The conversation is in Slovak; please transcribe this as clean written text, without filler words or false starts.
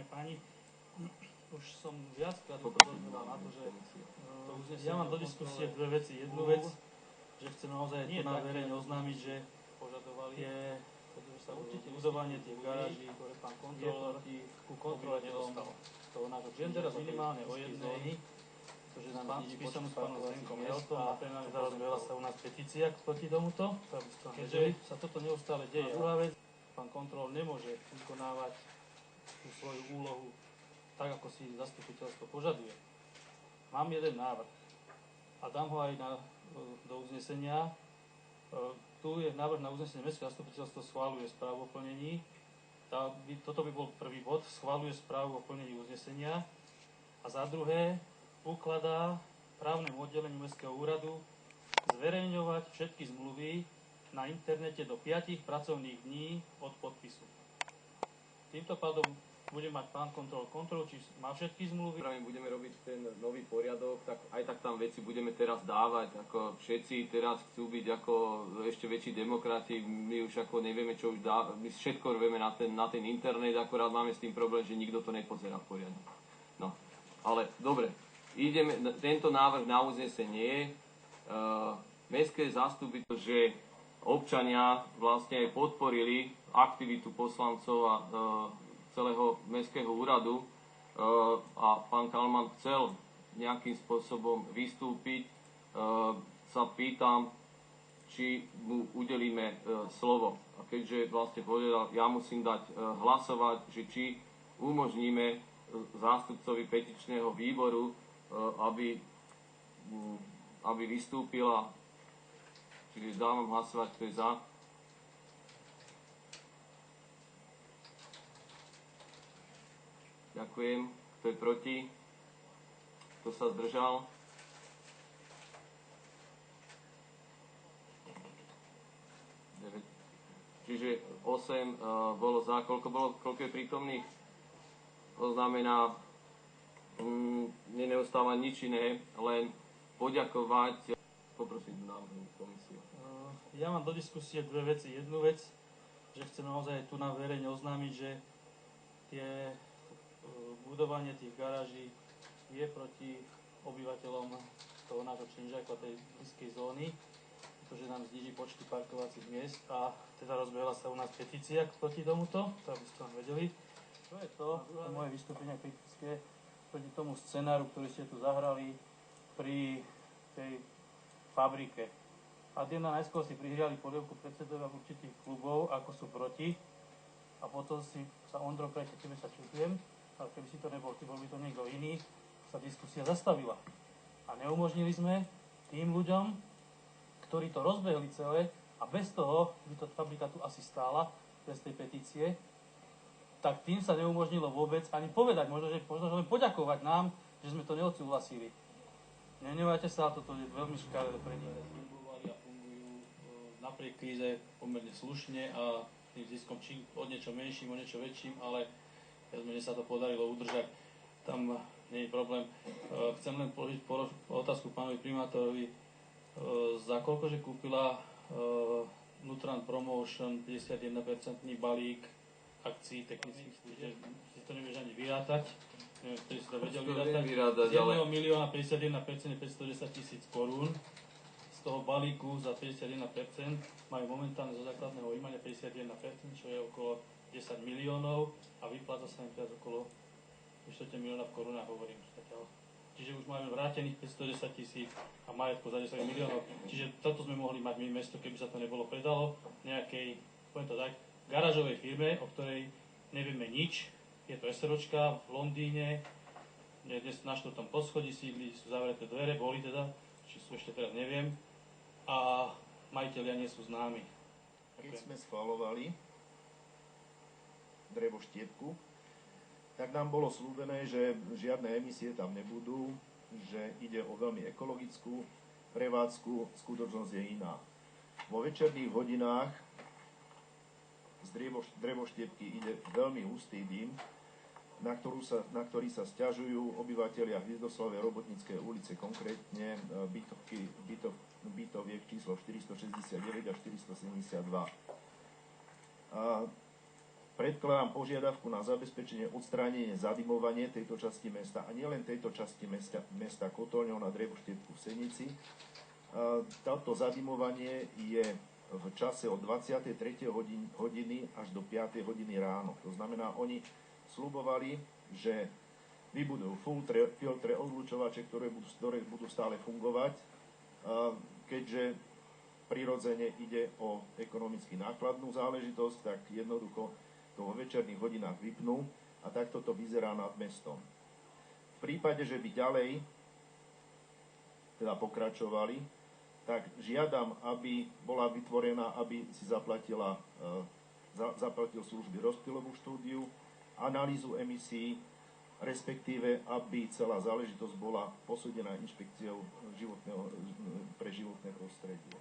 Dámy a páni, už som viackrát upozorňoval na to, že ja mám do diskusie dve veci. Jednu vec, že chcem naozaj tu na verejne oznámiť, že je budovanie tých garáží, ktoré pán kontrolór ku kontrole nedostal. To nášho teraz minimálne o jednej, pretože nám spísanú s pánom Zdenkom Jeltom a rozbehla sa u nás petícia proti tomuto, keďže sa toto neustále deje. A druhá vec, pán kontrolór nemôže vykonávať tú svoju úlohu tak, ako si zastupiteľstvo požaduje. Mám jeden návrh a dám ho aj do uznesenia. Tu je návrh na uznesenie. Mestské zastupiteľstvo schvaľuje správu o plnení. Toto by bol prvý bod. Schvaľuje správu o plnení uznesenia. A za druhé ukladá právnemu oddeleniu Mestského úradu zverejňovať všetky zmluvy na internete do 5 pracovných dní od podpisu. Týmto pádom bude mať pán kontrolu, či má všetky zmluvy. Budeme robiť ten nový poriadok, tak aj tak tam veci budeme teraz dávať, ako všetci teraz chcú byť ako ešte väčší demokrati, my už ako nevieme, čo už dá, my všetko robíme na ten internet, akorát máme s tým problém, že nikto to nepozerá v poriadok. No, ale dobre, ideme, tento návrh na uznesenie, mestské zastupiteľstvo, že občania vlastne aj podporili aktivitu poslancov a celého mestského úradu a pán Kalman chcel nejakým spôsobom vystúpiť, sa pýtam, či mu udelíme slovo. A keďže vlastne povedal, ja musím dať hlasovať, že či umožníme zástupcovi petičného výboru, aby vystúpila. Čiže dávam hlasovať, kto je za. Ďakujem. Kto je proti? Kto sa zdržal? Čiže 8 bolo za. Koľko je prítomných? To znamená, neostáva nič iné, len poďakovať. Poprosím návrhu komisiu. Ja mám do diskusie dve veci. Jednu vec, že chcem naozaj tu na verejne oznámiť, že budovanie tých garáží je proti obyvateľom toho nášho Činžáku a tej blízkej zóny, pretože nám zníži počty parkovacích miest a teda rozbehla sa u nás petícia proti tomuto, to aby ste vám vedeli. Čo je to? To moje vystúpenie kritické proti tomu scenáru, ktorý ste tu zahrali pri tej fabrike. A najskôr si prihriali polievku predsedovia určitých klubov, ako sú proti, a potom sa Ondro Krajče, tebe sa čutujem, ale keby si to nebol ty, bol by to niekto iný, sa diskusia zastavila. A neumožnili sme tým ľuďom, ktorí to rozbehli celé, a bez toho by to fabrika tu asi stála, bez tej petície, tak tým sa neumožnilo vôbec ani povedať, možno len poďakovať nám, že sme to neodsúhlasili. Nenevajte sa, toto je veľmi škaredé pre nich. Fungovali a fungujú napriek kríze pomerne slušne a tým ziskom či o niečo menším, o niečo väčším, ale mne sa to podarilo udržať. Tam nie je problém. Chcem len položiť otázku pánovi primátorovi. Za koľkože kúpila Nutrand Promotion 51% balík akcií technických služieb? Si to nevieš ani vyrátať. Neviem, ktorí si to vedeli vyrátať. Z 1 milióna 51% je 510 000 korún. Z toho balíku za 51% majú momentálne zo základného imania 51%, čo je okolo 10 miliónov a vypláca sa im teraz okolo 4 milióna v korunách, hovorím. Čiže už máme vrátených 510 000 a majetko za 10 miliónov. Čiže toto sme mohli mať my mesto, keby sa to nebolo predalo nejakej, poviem to tak, garážovej firme, o ktorej nevieme nič. Je to SROčka v Londýne, dnes na 4. poschodí sídli, sú zavreté dvere, boli teda, či sú ešte teraz neviem, a majitelia nie sú známi. Keď sme schvaľovali drevoštiepku, tak nám bolo slúbené, že žiadne emisie tam nebudú, že ide o veľmi ekologickú prevádzku, skutočnosť je iná. Vo večerných hodinách z drevoštiepky ide veľmi hustý dym, na ktorý sa sťažujú obyvatelia Hviezdoslavej Robotníckej ulice, konkrétne bytoviek číslo 469 a 472. predkladám požiadavku na zabezpečenie odstránenie zadimovanie tejto časti mesta a nielen tejto časti mesta Kotolňov na Drevoštiepku v Senici. Toto zadimovanie je v čase od 23. hodiny až do 5. hodiny ráno. To znamená, oni sľubovali, že vybudujú filtre, odlučovače, ktoré budú stále fungovať, keďže prirodzene ide o ekonomicky nákladnú záležitosť, tak jednoducho to vo večerných hodinách vypnú a takto to vyzerá nad mestom. V prípade, že by ďalej teda pokračovali, tak žiadam, aby bola vytvorená, aby si zaplatil služby rozptylovú štúdiu, analýzu emisí, respektíve, aby celá záležitosť bola posúdená inšpekciou pre životné prostredie.